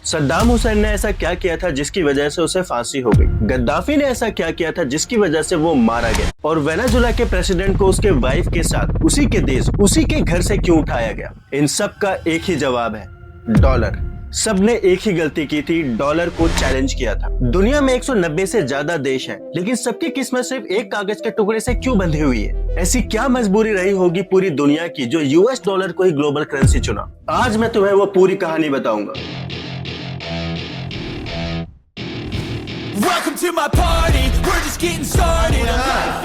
सद्दाम हुसैन ने ऐसा क्या किया था जिसकी वजह से उसे फांसी हो गई? गद्दाफी ने ऐसा क्या किया था जिसकी वजह से वो मारा गया? और वेनेजुला के प्रेसिडेंट को उसके वाइफ के साथ उसी के देश, उसी के घर से क्यों उठाया गया? इन सब का एक ही जवाब है, डॉलर। सबने एक ही गलती की थी, डॉलर को चैलेंज किया था। दुनिया में 190 से ज्यादा देश हैं, लेकिन सबकी किस्मत सिर्फ एक कागज के टुकड़े से क्यों बंधी हुई है? ऐसी क्या मजबूरी रही होगी पूरी दुनिया की जो यूएस डॉलर को ही ग्लोबल करेंसी चुना? आज मैं तुम्हें वो पूरी कहानी बताऊंगा। Welcome to my party, we're just getting started.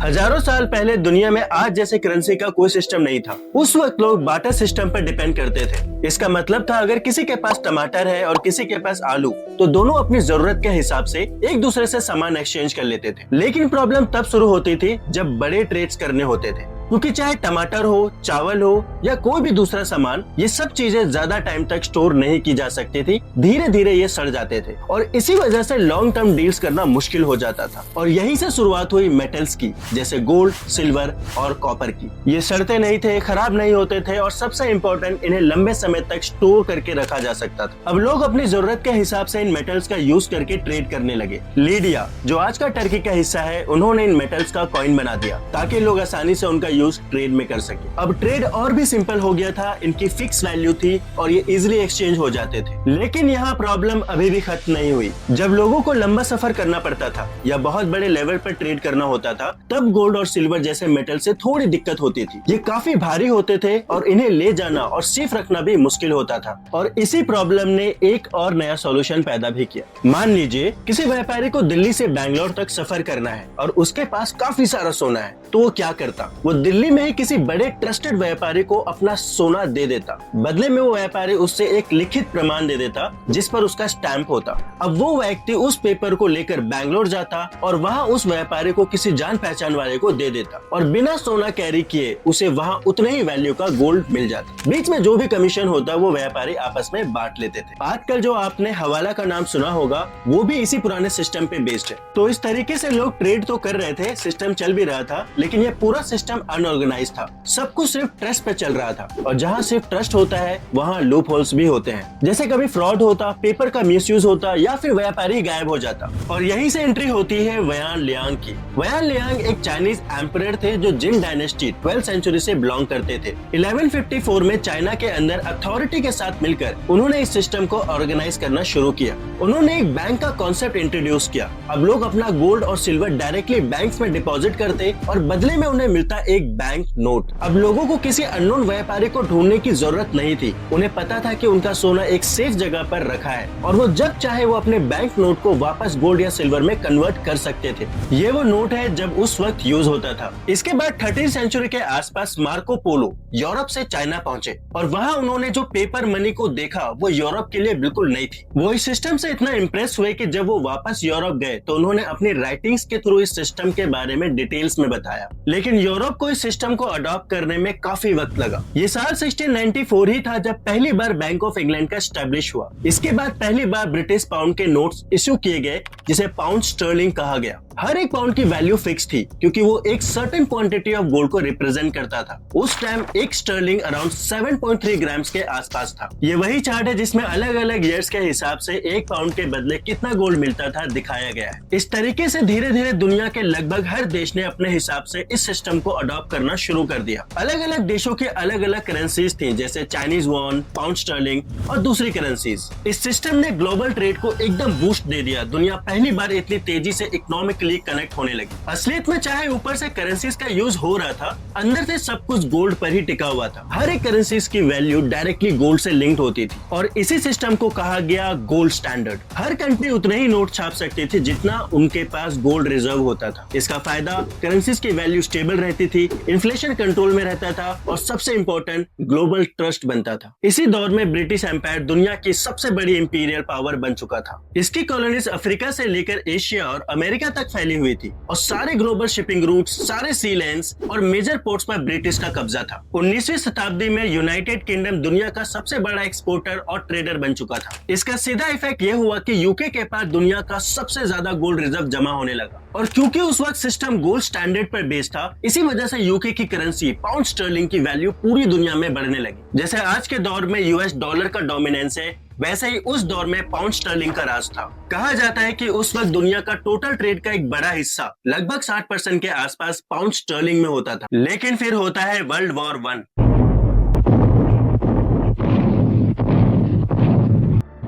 हजारों साल पहले दुनिया में आज जैसे करेंसी का कोई सिस्टम नहीं था। उस वक्त लोग बार्टर सिस्टम पर डिपेंड करते थे। इसका मतलब था अगर किसी के पास टमाटर है और किसी के पास आलू, तो दोनों अपनी जरूरत के हिसाब से एक दूसरे से सामान एक्सचेंज कर लेते थे। लेकिन प्रॉब्लम तब शुरू होती थी जब बड़े ट्रेड्स करने होते थे, क्योंकि चाहे टमाटर हो, चावल हो या कोई भी दूसरा सामान, ये सब चीजें ज्यादा टाइम तक स्टोर नहीं की जा सकती थी। धीरे धीरे ये सड़ जाते थे और इसी वजह से लॉन्ग टर्म डील्स करना मुश्किल हो जाता था। और यहीं से शुरुआत हुई मेटल्स की, जैसे गोल्ड, सिल्वर और कॉपर की। ये सड़ते नहीं थे, खराब नहीं होते थे और सबसे इम्पोर्टेंट, इन्हें लंबे समय तक स्टोर करके रखा जा सकता था। अब लोग अपनी जरूरत के हिसाब से इन मेटल्स का यूज करके ट्रेड करने लगे। लीडिया, जो आज का टर्की का हिस्सा है, उन्होंने इन मेटल्स का कॉइन बना दिया ताकि लोग आसानी से उनका यूज ट्रेड में कर सके। अब ट्रेड और भी सिंपल हो गया था, इनकी फिक्स वैल्यू थी और ये इजीली एक्सचेंज हो जाते थे। लेकिन यहाँ प्रॉब्लम अभी भी खत्म नहीं हुई। जब लोगों को लंबा सफर करना पड़ता था या बहुत बड़े लेवल पर ट्रेड करना होता था, तब गोल्ड और सिल्वर जैसे मेटल से थोड़ी दिक्कत होती थी। ये काफी भारी होते थे और इन्हें ले जाना और सेफ रखना भी मुश्किल होता था। और इसी प्रॉब्लम ने एक और नया सॉल्यूशन पैदा भी किया। मान लीजिए किसी व्यापारी को दिल्ली से बैंगलोर तक सफर करना है और उसके पास काफी सारा सोना है, तो वो क्या करता? वो दिल्ली में ही किसी बड़े ट्रस्टेड व्यापारी को अपना सोना दे देता। बदले में वो व्यापारी उससे एक लिखित प्रमाण दे देता जिस पर उसका स्टैंप होता। अब वो व्यक्ति उस पेपर को लेकर बैंगलोर जाता और वहाँ उस व्यापारी को किसी जान पहचान वाले को दे देता और बिना सोना कैरी किए उसे वहाँ उतने ही वैल्यू का गोल्ड मिल जाता। बीच में जो भी कमीशन होता वो व्यापारी आपस में बांट लेते थे। आजकल जो आपने हवाला का नाम सुना होगा, वो भी इसी पुराने सिस्टम पे बेस्ड है। तो इस तरीके से लोग ट्रेड तो कर रहे थे, सिस्टम चल भी रहा था, लेकिन ये पूरा सिस्टम अनऑर्गेनाइज था। सब कुछ सिर्फ ट्रस्ट पे चल रहा था और जहाँ सिर्फ ट्रस्ट होता है वहाँ लूप होल्स भी होते हैं। जैसे कभी फ्रॉड होता, पेपर का मिसयूज होता या फिर व्यापारी गायब हो जाता। और यहीं से एंट्री होती है वयान लियांग की। वयान लियांग एक चाइनीज एम्परर थे जो जिन डायनेस्टी 12th सेंचुरी से बिलोंग करते थे। 1154 में चाइना के अंदर अथॉरिटी के साथ मिलकर उन्होंने इस सिस्टम को ऑर्गेनाइज करना शुरू किया। उन्होंने एक बैंक का कॉन्सेप्ट इंट्रोड्यूस किया। अब लोग अपना गोल्ड और सिल्वर डायरेक्टली बैंक्स में डिपॉजिट करते और बदले में उन्हें मिलता एक बैंक नोट। अब लोगों को किसी अननोन व्यापारी को ढूंढने की जरूरत नहीं थी। उन्हें पता था कि उनका सोना एक सेफ जगह पर रखा है और वो जब चाहे वो अपने बैंक नोट को वापस गोल्ड या सिल्वर में कन्वर्ट कर सकते थे। ये वो नोट है जब उस वक्त यूज होता था। इसके बाद 13th सेंचुरी के आसपास मार्को पोलो यूरोप से चाइना पहुंचे और वहाँ उन्होंने जो पेपर मनी को देखा वो यूरोप के लिए बिल्कुल नई थी। वो इस सिस्टम से इतना इम्प्रेस हुए कि जब वो वापस यूरोप गए तो उन्होंने अपनी राइटिंग्स के थ्रू इस सिस्टम के बारे में डिटेल्स में बताया। लेकिन यूरोप को इस सिस्टम को अडॉप्ट करने में काफी वक्त लगा। ये साल 1694 ही था जब पहली बार बैंक ऑफ इंग्लैंड का एस्टेब्लिश हुआ। इसके बाद पहली बार ब्रिटिश पाउंड के नोट्स इश्यू किए गए, जिसे पाउंड स्टर्लिंग कहा गया। हर एक पाउंड की वैल्यू फिक्स थी क्योंकि वो एक सर्टेन क्वांटिटी ऑफ गोल्ड को रिप्रेजेंट करता था। उस टाइम एक स्टर्लिंग अराउंड 7.3 ग्राम्स के आसपास था। ये वही चार्ट है जिसमें अलग अलग ईयर्स के हिसाब से एक पाउंड के बदले कितना गोल्ड मिलता था दिखाया गया है। इस तरीके से धीरे धीरे दुनिया के लगभग हर देश ने अपने हिसाब से इस सिस्टम को अडॉप्ट करना शुरू कर दिया। अलग अलग देशों की अलग अलग करेंसीज थी, जैसे चाइनीज वॉन, पाउंड स्टर्लिंग और दूसरी करेंसीज। इस सिस्टम ने ग्लोबल ट्रेड को एकदम बूस्ट दे दिया। दुनिया पहली बार इतनी तेजी से इकोनॉमिकली कनेक्ट होने लगी। असलियत में चाहे ऊपर से करेंसीज का यूज हो रहा था, अंदर से सब कुछ गोल्ड पर ही टिका हुआ था। हर एक करेंसीज की वैल्यू डायरेक्टली गोल्ड से लिंक्ड होती थी और इसी सिस्टम को कहा गया गोल्ड स्टैंडर्ड। हर कंट्री उतने ही नोट छाप सकती थी जितना उनके पास गोल्ड रिजर्व होता था। इसका फायदा करेंसीज की वैल्यू स्टेबल रहती थी, इन्फ्लेशन कंट्रोल में रहता था और सबसे इम्पोर्टेंट, ग्लोबल ट्रस्ट बनता था। इसी दौर में ब्रिटिश एम्पायर दुनिया की सबसे बड़ी इंपीरियल पावर बन चुका था। इसकी कॉलोनीज अफ्रीका से लेकर एशिया और अमेरिका तक फैली हुई थी और सारे ग्लोबल शिपिंग रूट्स, सारे सी लेन्स और मेजर पोर्ट्स पर ब्रिटिश का कब्जा था। 19वीं शताब्दी में यूनाइटेड किंगडम दुनिया का सबसे बड़ा एक्सपोर्टर और ट्रेडर बन चुका था। इसका सीधा इफेक्ट यह हुआ कि यूके के पास दुनिया का सबसे ज्यादा गोल्ड रिजर्व जमा होने लगा और क्योंकि उस वक्त सिस्टम गोल्ड स्टैंडर्ड पर बेस्ड था, इसी वजह से यूके की करेंसी पाउंड स्टर्लिंग की वैल्यू पूरी दुनिया में बढ़ने लगी। जैसे आज के दौर में यूएस डॉलर का डोमिनेंस है, वैसे ही उस दौर में पाउंड स्टर्लिंग का राज था। कहा जाता है कि उस वक्त दुनिया का टोटल ट्रेड का एक बड़ा हिस्सा लगभग 60% के आसपास पाउंड स्टर्लिंग में होता था। लेकिन फिर होता है वर्ल्ड वॉर 1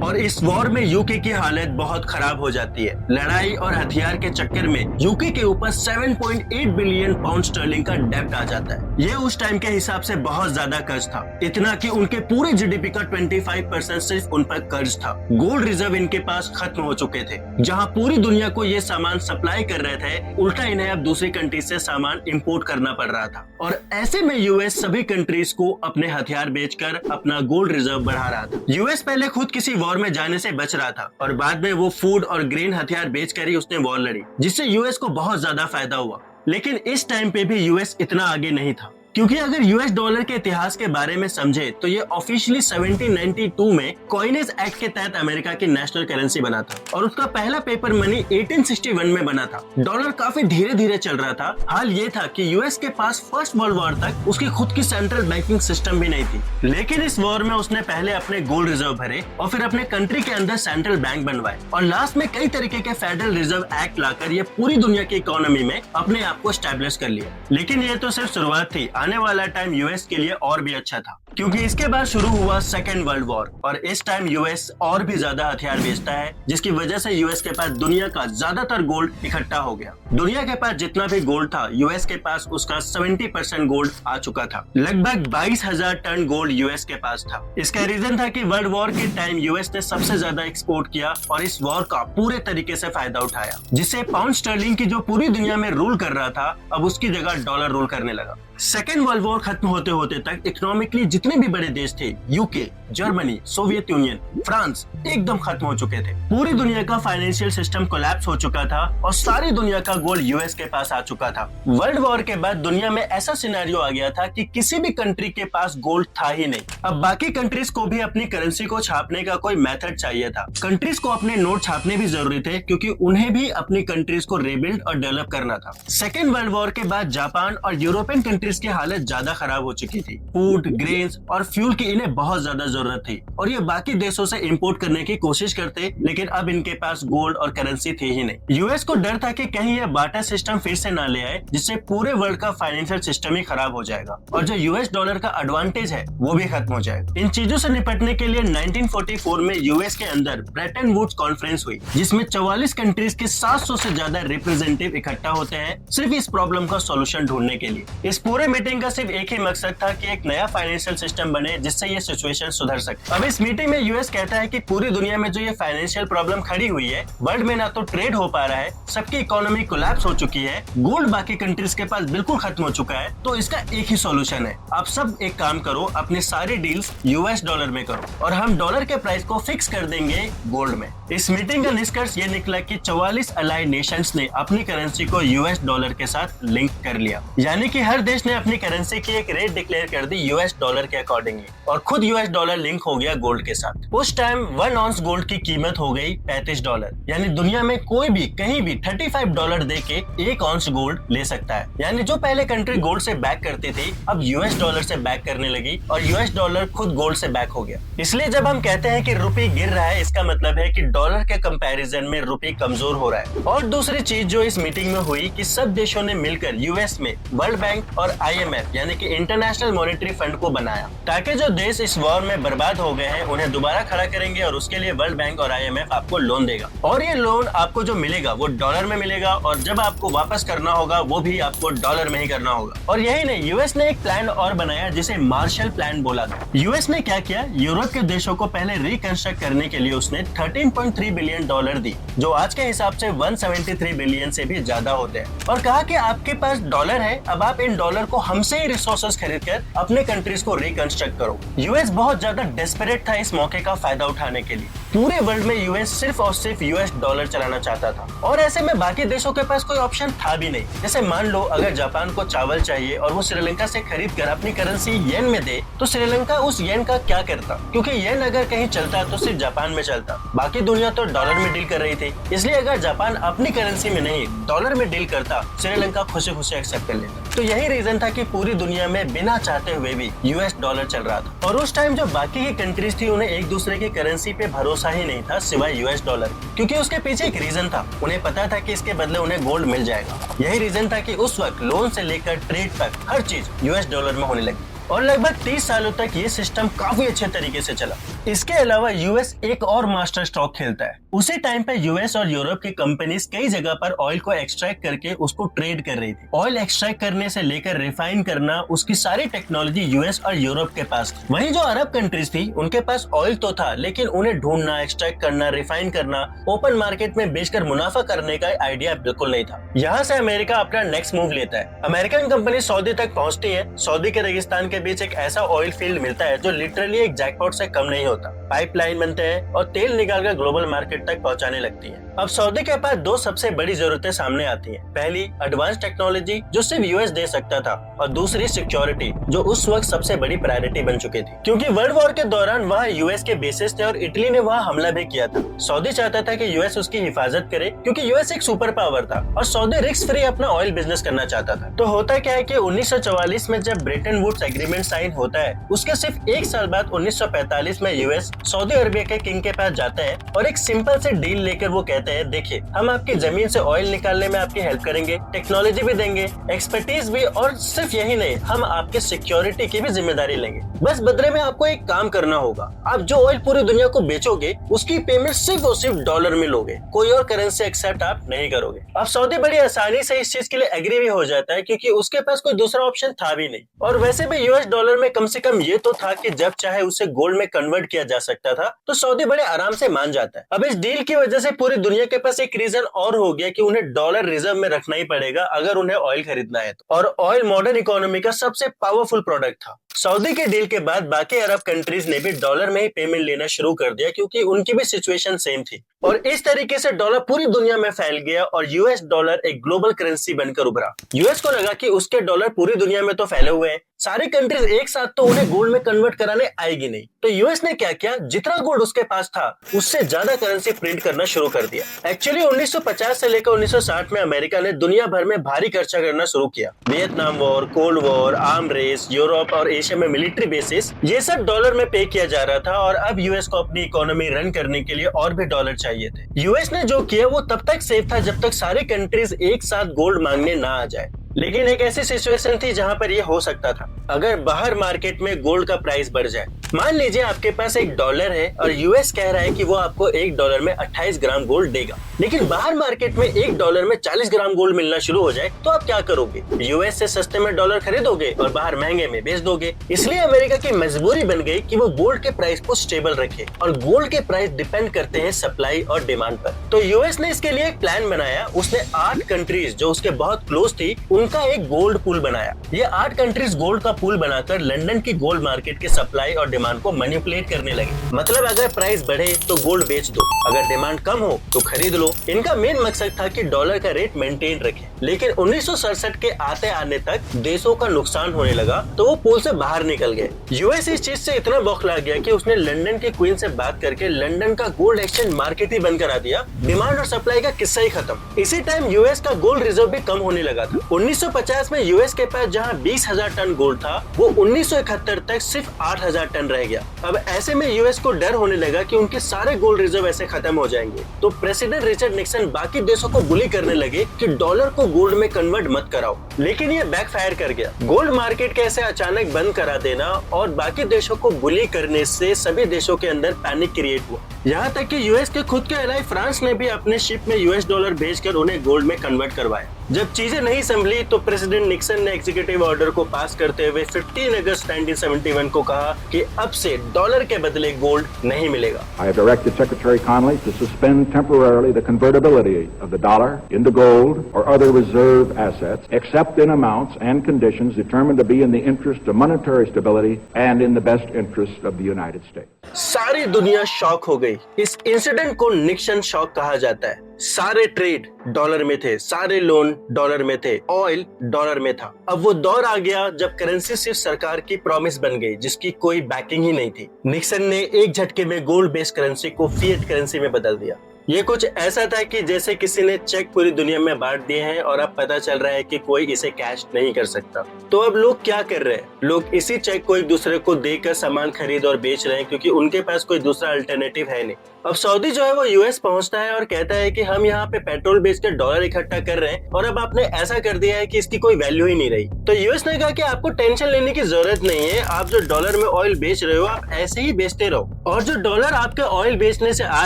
और इस वॉर में यूके की हालत बहुत खराब हो जाती है। लड़ाई और हथियार के चक्कर में यूके के ऊपर 7.8 बिलियन पाउंड स्टर्लिंग का डेब्ट आ जाता है। ये उस टाइम के हिसाब से बहुत ज्यादा कर्ज था, इतना कि उनके पूरे जीडीपी का 25% सिर्फ उन पर कर्ज था। गोल्ड रिजर्व इनके पास खत्म हो चुके थे। जहां पूरी दुनिया को ये सामान सप्लाई कर रहे थे, उल्टा इन्हें अब दूसरी कंट्री से सामान इंपोर्ट करना पड़ रहा था। और ऐसे में यूएस सभी कंट्रीज को अपने हथियार बेचकर अपना गोल्ड रिजर्व बढ़ा रहा था। यूएस पहले खुद किसी वॉर में जाने से बच रहा था और बाद में वो फूड और ग्रेन हथियार बेचकर ही उसने वॉर लड़ी, जिससे यूएस को बहुत ज्यादा फायदा हुआ। लेकिन इस टाइम पे भी यूएस इतना आगे नहीं था, क्योंकि अगर यूएस डॉलर के इतिहास के बारे में समझे तो ये ऑफिशियली 1792 में कॉइनेज एक्ट के तहत अमेरिका की नेशनल करेंसी बना था और उसका पहला पेपर मनी 1861 में बना था। डॉलर काफी धीरे धीरे चल रहा था। हाल ये था कि यूएस के पास फर्स्ट वर्ल्ड वॉर तक उसकी खुद की सेंट्रल बैंकिंग सिस्टम भी नहीं थी। लेकिन इस वॉर में उसने पहले अपने गोल्ड रिजर्व भरे और फिर अपने कंट्री के अंदर सेंट्रल बैंक बनवाए और लास्ट में कई तरीके के फेडरल रिजर्व एक्ट लाकर ये पूरी दुनिया की इकोनॉमी में अपने आप को एस्टेब्लिश कर लिया। लेकिन ये तो सिर्फ शुरुआत थी। आने वाला टाइम यूएस के लिए और भी अच्छा था, क्योंकि इसके बाद शुरू हुआ सेकेंड वर्ल्ड वॉर और इस टाइम यूएस और भी ज्यादा हथियार बेचता है, जिसकी वजह से यूएस के पास दुनिया का ज्यादातर गोल्ड इकट्ठा हो गया। दुनिया के पास जितना भी गोल्ड था, यूएस के पास उसका 70% गोल्ड आ चुका था। लगभग 22,000 टन गोल्ड यूएस के पास था। इसका रीजन था कि वर्ल्ड वॉर के टाइम यूएस ने सबसे ज्यादा एक्सपोर्ट किया और इस वॉर का पूरे तरीके से फायदा उठाया, जिससे पाउंड स्टर्लिंग की जो पूरी दुनिया में रूल कर रहा था, अब उसकी जगह डॉलर रूल करने लगा। सेकेंड वर्ल्ड वॉर खत्म होते होते तक इकोनॉमिकली जितने भी बड़े देश थे, UK, Germany, Soviet union, France, एकदम खत्म हो चुके थे। पूरी दुनिया का फाइनेंशियल सिस्टम कोलैप्स हो चुका था और सारी दुनिया का गोल्ड यूएस के पास आ चुका था। वर्ल्ड वॉर के बाद दुनिया में ऐसा सिनेरियो आ गया था कि किसी भी कंट्री के पास गोल्ड था ही नहीं। अब बाकी कंट्रीज को भी अपनी करेंसी को छापने का कोई मेथड चाहिए था। कंट्रीज को अपने नोट छापने भी जरूरी थे, क्योंकि उन्हें भी अपनी कंट्रीज को रिबिल्ड और डेवलप करना था। सेकेंड वर्ल्ड वॉर के बाद जापान और यूरोपियन कंट्रीज की हालत ज्यादा खराब हो चुकी थी। फूड, ग्रेन्स और फ्यूल की इन्हें बहुत ज्यादा जरूरत थी और ये बाकी देशों से इंपोर्ट करने की कोशिश करते, लेकिन अब इनके पास गोल्ड और करेंसी थी ही नहीं। यूएस को डर था कि कहीं ये बार्टर सिस्टम फिर से ना ले आए, जिससे पूरे वर्ल्ड का फाइनेंशियल सिस्टम ही खराब हो जाएगा और जो यूएस डॉलर का एडवांटेज है वो भी खत्म हो जाएगा। इन चीजों से निपटने के लिए 1944 में यूएस के अंदर ब्रेटन वुड्स कॉन्फ्रेंस हुई, जिसमें 44 कंट्रीज के 700 से ज्यादा रिप्रेजेंटेटिव इकट्ठा होते हैं सिर्फ इस प्रॉब्लम का सोल्यूशन ढूंढने के लिए। इस पूरे मीटिंग का सिर्फ एक ही मकसद था कि एक नया फाइनेंशियल सिस्टम बने जिससे ये सिचुएशन सुधर सके। अब इस मीटिंग में यूएस कहता है कि पूरी दुनिया में जो ये फाइनेंशियल प्रॉब्लम खड़ी हुई है, वर्ल्ड में ना तो ट्रेड हो पा रहा है, सबकी इकोनॉमी कोलैप्स हो चुकी है, गोल्ड बाकी कंट्रीज के पास बिल्कुल खत्म हो चुका है, तो इसका एक ही सॉल्यूशन है। आप सब एक काम करो, अपने सारे डील्स यूएस डॉलर में करो और हम डॉलर के प्राइस को फिक्स कर देंगे गोल्ड में। इस मीटिंग का निष्कर्ष ये निकला कि 44 अलाइड नेशंस ने अपनी करेंसी को यूएस डॉलर के साथ लिंक कर लिया, यानी कि हर देश ने अपनी करेंसी की एक रेट डिक्लेयर कर दी यूएस डॉलर के अकॉर्डिंगली और खुद यूएस डॉलर लिंक हो गया गोल्ड के साथ। उस टाइम 1 ऑन्स गोल्ड की कीमत हो गई $35, यानी दुनिया में कोई भी कहीं भी $35 दे के 1 ऑन्स गोल्ड ले सकता है। यानी जो पहले कंट्री गोल्ड से बैक करती थी, अब यूएस डॉलर से बैक करने लगी और यूएस डॉलर खुद गोल्ड से बैक हो गया। इसलिए जब हम कहते हैं कि रुपये गिर रहा है, इसका मतलब है कि डॉलर के कंपैरिजन में रुपये कमजोर हो रहा है। और दूसरी चीज जो इस मीटिंग में हुई कि सब देशों ने मिलकर यूएस में वर्ल्ड बैंक और IMF यानी कि इंटरनेशनल मॉनेटरी फंड को बनाया, ताकि जो देश इस वॉर में बर्बाद हो गए हैं उन्हें दोबारा खड़ा करेंगे और उसके लिए वर्ल्ड बैंक और IMF आपको लोन देगा और ये लोन आपको जो मिलेगा वो डॉलर में मिलेगा और जब आपको वापस करना होगा वो भी आपको डॉलर में ही करना होगा। और यही नहीं, यूएस ने एक प्लान और बनाया जिसे मार्शल प्लान बोला था। यूएस ने क्या किया, यूरोप के देशों को पहले रिकंस्ट्रक्ट करने के लिए उसने $13.3 बिलियन दी, जो आज के हिसाब से 173 बिलियन से भी ज्यादा होते हैं, और कहा कि आपके पास डॉलर है, अब आप इन डॉलर को हमसे ही रिसोर्सेज खरीद कर अपने कंट्रीज को रिकंस्ट्रक्ट करो। यूएस बहुत ज्यादा डेस्परेट था इस मौके का फायदा उठाने के लिए। पूरे वर्ल्ड में यूएस सिर्फ और सिर्फ यूएस डॉलर चलाना चाहता था और ऐसे में बाकी देशों के पास कोई ऑप्शन था भी नहीं। जैसे मान लो अगर जापान को चावल चाहिए और वो श्रीलंका से खरीद कर अपनी करेंसी येन में दे तो श्रीलंका उस येन का क्या करता, क्योंकि येन अगर कहीं चलता तो सिर्फ जापान में चलता, बाकी दुनिया तो डॉलर में डील कर रही थी। इसलिए अगर जापान अपनी करेंसी में नहीं डॉलर में डील करता, श्रीलंका खुशी खुशी एक्सेप्ट कर लेता। तो यही रीजन था कि पूरी दुनिया में बिना चाहते हुए भी यूएस डॉलर चल रहा था और उस टाइम जो बाकी की कंट्रीज थी उन्हें एक दूसरे की करेंसी पे भरोसा ही नहीं था सिवाय यूएस डॉलर, क्योंकि उसके पीछे एक रीजन था। उन्हें पता था कि इसके बदले उन्हें गोल्ड मिल जाएगा। यही रीजन था कि उस वक्त लोन से लेकर ट्रेड तक हर चीज यूएस डॉलर में होने लगी और लगभग 30 सालों तक ये सिस्टम काफी अच्छे तरीके से चला। इसके अलावा यूएस एक और मास्टर स्ट्रोक खेलता है। उसी टाइम पे यूएस और यूरोप की कंपनीज कई जगह पर ऑयल को एक्सट्रैक्ट करके उसको ट्रेड कर रही थी। ऑयल एक्सट्रैक्ट करने से लेकर रिफाइन करना, उसकी सारी टेक्नोलॉजी यूएस और यूरोप के पास थी। वहीं जो अरब कंट्रीज थी उनके पास ऑयल तो था, लेकिन उन्हें ढूंढना, एक्सट्रैक्ट करना, रिफाइन करना, ओपन मार्केट में बेचकर मुनाफा करने का आइडिया बिल्कुल नहीं था। यहाँ से अमेरिका अपना नेक्स्ट मूव लेता है। अमेरिकन कंपनी सऊदी तक पहुँचती है। सऊदी के रेगिस्तान के बीच एक ऐसा ऑयल फील्ड मिलता है जो लिटरली एक जैकपॉट से कम नहीं होता। पाइपलाइन बनते हैं और तेल निकालकर ग्लोबल मार्केट तक पहुंचाने लगती है। अब सऊदी के पास दो सबसे बड़ी जरूरतें सामने आती हैं। पहली एडवांस टेक्नोलॉजी जो सिर्फ यूएस दे सकता था और दूसरी सिक्योरिटी जो उस वक्त सबसे बड़ी प्रायोरिटी बन चुकी थी, क्योंकि वर्ल्ड वॉर के दौरान वहाँ यूएस के बेसिस थे और इटली ने वहाँ हमला भी किया था। सऊदी चाहता था कि यूएस उसकी हिफाजत करे क्योंकि यूएस एक सुपर पावर था और सऊदी रिस्क फ्री अपना ऑयल बिजनेस करना चाहता था। तो होता क्या है कि 1944 में जब ब्रेटन वुड्स एग्रीमेंट साइन होता है, उसके सिर्फ एक साल बाद 1945 में यूएस सऊदी अरबिया के किंग के पास जाता है और एक सिंपल से डील लेकर वो कहते हैं, देखिए हम आपकी जमीन से ऑयल निकालने में आपकी हेल्प करेंगे, टेक्नोलॉजी भी देंगे, एक्सपर्टीज भी, और सिर्फ यही नहीं, हम आपके सिक्योरिटी की भी जिम्मेदारी लेंगे। बस बदले में आपको एक काम करना होगा, आप जो ऑयल पूरी दुनिया को बेचोगे उसकी पेमेंट सिर्फ और सिर्फ डॉलर में लोगे, कोई और करेंसी एक्सेप्ट आप नहीं करोगे। अब सऊदी बड़ी आसानी से इस चीज के लिए एग्री भी हो जाता है क्योंकि उसके पास कोई दूसरा ऑप्शन था भी नहीं। और वैसे भी यूएस डॉलर में कम से कम ये तो था कि जब चाहे उसे गोल्ड में कन्वर्ट किया जा सकता था, तो सऊदी बड़े आराम से मान जाता है। अब इस डील की वजह से पूरी दुनिया के पास एक रीजन और हो गया कि उन्हें डॉलर रिजर्व में रखना ही पड़ेगा अगर उन्हें ऑयल खरीदना है तो। और ऑयल मॉडर्न इकोनॉमी का सबसे पावरफुल प्रोडक्ट था। सऊदी के डील के बाद बाकी अरब कंट्रीज ने भी डॉलर में ही पेमेंट लेना शुरू कर दिया क्योंकि उनकी भी सिचुएशन सेम थी और इस तरीके से डॉलर पूरी दुनिया में फैल गया और यूएस डॉलर एक ग्लोबल करेंसी बनकर उभरा। यूएस को लगा कि उसके डॉलर पूरी दुनिया में तो फैले हुए हैं, सारी कंट्रीज एक साथ तो उन्हें गोल्ड में कन्वर्ट कराने आएगी नहीं। तो यूएस ने क्या किया, जितना गोल्ड उसके पास था उससे ज्यादा करेंसी प्रिंट करना शुरू कर दिया। एक्चुअली 1950 से लेकर 1960 में अमेरिका ने दुनिया भर में भारी खर्चा करना शुरू किया। Vietnam war, cold war, arm race, Europe और एशिया में मिलिट्री बेसिस, ये सब डॉलर में पे किया जा रहा था और अब यूएस को अपनी इकोनॉमी रन करने के लिए और भी डॉलर चाहिए थे। यूएस ने जो किया वो तब तक सेफ था जब तक सारे कंट्रीज एक साथ गोल्ड मांगने ना आ जाए, लेकिन एक ऐसी सिचुएशन थी जहां पर ये हो सकता था अगर बाहर मार्केट में गोल्ड का प्राइस बढ़ जाए। मान लीजिए आपके पास $1 है और यूएस कह रहा है कि वो आपको $1 में 28 ग्राम गोल्ड देगा, लेकिन बाहर मार्केट में $1 में 40 ग्राम गोल्ड मिलना शुरू हो जाए तो आप क्या करोगे? यूएस से सस्ते में डॉलर खरीदोगे और बाहर महंगे में बेच दोगे। इसलिए अमेरिका की मजबूरी बन गई कि वो गोल्ड के प्राइस को स्टेबल रखे और गोल्ड के प्राइस डिपेंड करते हैं सप्लाई और डिमांड पर। तो यूएस ने इसके लिए एक प्लान बनाया। उसने 8 कंट्रीज जो उसके बहुत क्लोज थी उनका एक गोल्ड पूल बनाया। ये 8 कंट्रीज गोल्ड का पूल बनाकर लंदन की गोल्ड मार्केट के सप्लाई और डिमांड को मैनिपुलेट करने लगे। मतलब अगर प्राइस बढ़े तो गोल्ड बेच दो, अगर डिमांड कम हो तो खरीद लो। इनका मेन मकसद था कि डॉलर का रेट मेंटेन रखे। लेकिन 1967 के आते आने तक देशों का नुकसान होने लगा तो वो पूल से बाहर निकल गए। यूएस इस चीज से इतना बौखला गया कि उसने लंदन की क्वीन से बात करके लंदन का गोल्ड एक्सचेंज मार्केट ही बंद करा दिया। डिमांड और सप्लाई का किस्सा ही खत्म। इसी टाइम यूएस का गोल्ड रिजर्व भी कम होने लगा था। 1950 में यूएस के पास जहां 20,000 टन गोल्ड था वो 1971 तक सिर्फ 8,000 टन रह गया। अब ऐसे में यूएस को डर होने लगा कि उनके सारे गोल्ड रिजर्व ऐसे खत्म हो जाएंगे। तो प्रेसिडेंट रिचर्ड निक्सन बाकी देशों को बुली करने लगे कि डॉलर को गोल्ड में कन्वर्ट मत कराओ, लेकिन ये बैकफायर कर गया। गोल्ड मार्केट के ऐसे अचानक बंद करा देना और बाकी देशों को बुली करने से सभी देशों के अंदर पैनिक क्रिएट हुआ। यहाँ तक कि यूएस के खुद के एलाई फ्रांस ने भी अपने शिप में यूएस डॉलर भेजकर उन्हें गोल्ड में कन्वर्ट करवाया। जब चीजें नहीं संभली तो प्रेसिडेंट निक्सन ने एग्जीक्यूटिव ऑर्डर को पास करते हुए 15 अगस्त 1971 को कहा कि अब से डॉलर के बदले गोल्ड नहीं मिलेगा। I have directed Secretary Connally to suspend temporarily the convertibility of the dollar into gold or other reserve assets, except in amounts and conditions determined to be in the interest of monetary stability and in the best interest of the United States. सारी दुनिया shock हो गई। इस incident को Nixon shock कहा जाता है। सारे ट्रेड डॉलर में थे, सारे लोन डॉलर में थे, ऑयल डॉलर में था। अब वो दौर आ गया जब करेंसी सिर्फ सरकार की प्रॉमिस बन गई, जिसकी कोई बैकिंग ही नहीं थी। निक्सन ने एक झटके में गोल्ड बेस्ड करेंसी को फिएट करेंसी में बदल दिया। ये कुछ ऐसा था कि जैसे किसी ने चेक पूरी दुनिया में बांट दिए हैं और अब पता चल रहा है कि कोई इसे कैश नहीं कर सकता। तो अब लोग क्या कर रहे हैं? लोग इसी चेक को एक दूसरे को देकर सामान खरीद और बेच रहे हैं, क्योंकि उनके पास कोई दूसरा अल्टरनेटिव है नहीं। अब सऊदी जो है वो यूएस पहुंचता है और कहता है कि हम यहाँ पे पेट्रोल बेचकर डॉलर इकट्ठा कर रहे हैं और अब आपने ऐसा कर दिया है कि इसकी कोई वैल्यू ही नहीं रही। तो यूएस ने कहा कि आपको टेंशन लेने की जरूरत नहीं है, आप जो डॉलर में ऑयल बेच रहे हो आप ऐसे ही बेचते रहो, और जो डॉलर आपके ऑयल बेचने से आ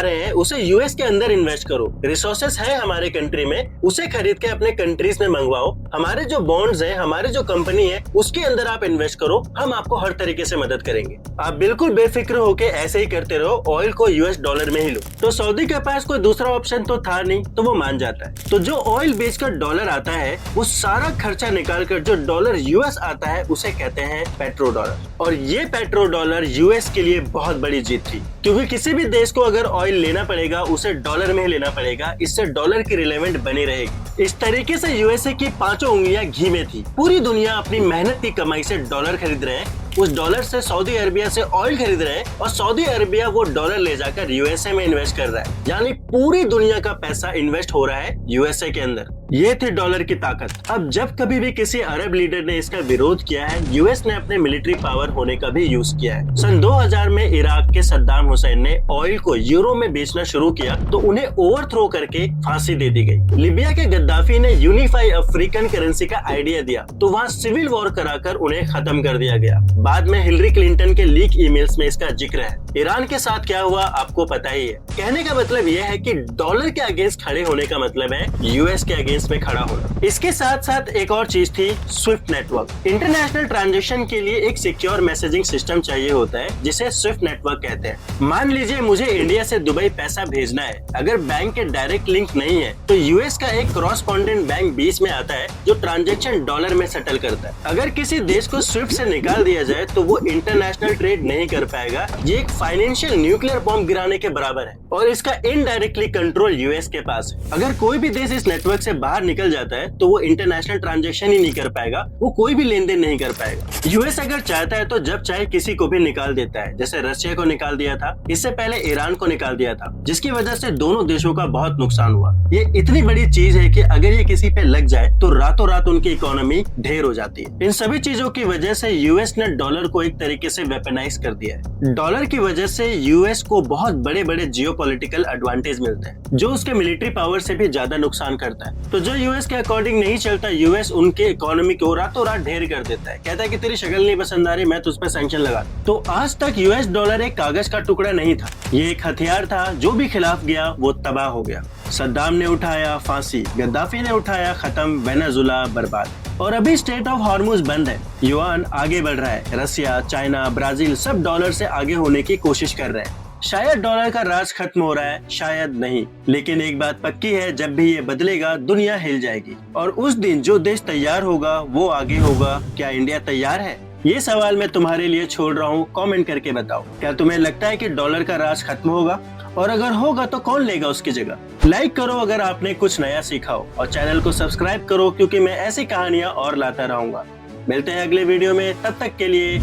रहे हैं उसे यूएस के अंदर इन्वेस्ट करो। रिसोर्सेस है हमारे कंट्री में, उसे खरीद के अपने कंट्रीज में मंगवाओ। हमारे जो बॉन्ड्स है, हमारे जो कंपनी है, उसके अंदर आप इन्वेस्ट करो, हम आपको हर तरीके से मदद करेंगे। आप बिल्कुल बेफिक्र होके ऐसे ही करते रहो, ऑयल को यूएस डॉलर में ही लो। तो सऊदी के पास कोई दूसरा ऑप्शन तो था नहीं, तो वो मान जाता है। तो जो ऑयल बेचकर डॉलर आता है, वो सारा खर्चा निकालकर जो डॉलर यूएस आता है उसे कहते हैं पेट्रो डॉलर। और ये पेट्रो डॉलर यूएस के लिए बहुत बड़ी जीत थी, क्योंकि किसी भी देश को अगर ऑयल लेना पड़ेगा उसे डॉलर में ही लेना पड़ेगा, इससे डॉलर की रिलेवेंट बनी रहेगी। इस तरीके से यूएसए की पांचों उंगलियां घी में थी। पूरी दुनिया अपनी मेहनत की कमाई से डॉलर खरीद रहे हैं, उस डॉलर से सऊदी अरबिया से ऑयल खरीद रहे हैं और सऊदी अरबिया वो डॉलर ले जाकर यूएसए में इन्वेस्ट कर रहा है। यानी पूरी दुनिया का पैसा इन्वेस्ट हो रहा है यूएसए के अंदर। ये थी डॉलर की ताकत। अब जब कभी भी किसी अरब लीडर ने इसका विरोध किया है, यूएस ने अपने मिलिट्री पावर होने का भी यूज किया है। सन 2000 में इराक के सद्दाम हुसैन ने ऑयल को यूरो में बेचना शुरू किया तो उन्हें ओवरथ्रो करके फांसी दे दी गई। लिबिया के गद्दाफी ने यूनिफाई अफ्रीकन करेंसी का आइडिया दिया तो वहाँ सिविल वॉर कराकर उन्हें खत्म कर दिया गया। बाद में हिलरी क्लिंटन के लीक ईमेल्स में इसका जिक्र है। ईरान के साथ क्या हुआ आपको पता ही है। कहने का मतलब यह है कि डॉलर के अगेंस्ट खड़े होने का मतलब है यूएस के अगेंस्ट में खड़ा होना। इसके साथ साथ एक और चीज थी, स्विफ्ट नेटवर्क। इंटरनेशनल ट्रांजैक्शन के लिए एक सिक्योर मैसेजिंग सिस्टम चाहिए होता है जिसे स्विफ्ट नेटवर्क कहते हैं। मान लीजिए मुझे इंडिया से दुबई पैसा भेजना है, अगर बैंक के डायरेक्ट लिंक नहीं है तो यूएस का एक कॉरेस्पॉन्डेंट बैंक बीच में आता है जो ट्रांजैक्शन डॉलर में सेटल करता है। अगर किसी देश को स्विफ्ट से निकाल दिया जाए तो वो इंटरनेशनल ट्रेड नहीं कर पाएगा। ये एक फाइनेंशियल न्यूक्लियर बॉम्ब गिराने के बराबर है और इसका इनडायरेक्टली कंट्रोल यूएस के पास है। अगर कोई भी देश इस नेटवर्क से बाहर निकल जाता है तो वो इंटरनेशनल ट्रांजैक्शन ही नहीं कर पाएगा, वो कोई भी लेन देन नहीं कर पाएगा। यूएस अगर चाहता है तो जब चाहे किसी को भी निकाल देता है, जैसे रशिया को निकाल दिया था, इससे पहले ईरान को निकाल दिया था, जिसकी वजह से दोनों देशों का बहुत नुकसान हुआ। ये इतनी बड़ी चीज है कि अगर ये किसी पे लग जाए तो रातों रात उनकी इकोनॉमी ढेर हो जाती है। इन सभी चीजों की वजह से यूएस ने डॉलर को एक तरीके से वेपनाइज कर दिया है। डॉलर की वजह से यूएस को बहुत बड़े बड़े जियोपॉलिटिकल एडवांटेज मिलते हैं जो उसके मिलिट्री पावर से भी ज्यादा नुकसान करता है। तो जो यूएस के अकॉर्डिंग नहीं चलता, यूएस उनके इकोनॉमी को रातों रात ढेर कर देता है। कहता है कि तेरी शक्ल नहीं पसंद आ रही, मैं तुझ पे सैंक्शन लगा। तो आज तक यूएस डॉलर एक कागज का टुकड़ा नहीं था, ये एक हथियार था। जो भी खिलाफ गया वो तबाह हो गया। सद्दाम ने उठाया फांसी, गद्दाफी ने उठाया खत्म, वेनेजुला बर्बाद। और अभी स्टेट ऑफ हॉर्मुज बंद है। युआन आगे बढ़ रहा है। रसिया, चाइना, ब्राजील सब डॉलर से आगे होने की कोशिश कर रहे हैं। शायद डॉलर का राज खत्म हो रहा है, शायद नहीं, लेकिन एक बात पक्की है, जब भी ये बदलेगा दुनिया हिल जाएगी और उस दिन जो देश तैयार होगा वो आगे होगा। क्या इंडिया तैयार है? ये सवाल मैं तुम्हारे लिए छोड़ रहा हूँ, कमेंट करके बताओ। क्या तुम्हें लगता है कि डॉलर का राज खत्म होगा? और अगर होगा तो कौन लेगा उसकी जगह? लाइक करो अगर आपने कुछ नया सीखा हो और चैनल को सब्सक्राइब करो, क्योंकि मैं ऐसी कहानियां और लाता रहूंगा। मिलते हैं अगले वीडियो में, तब तक के लिए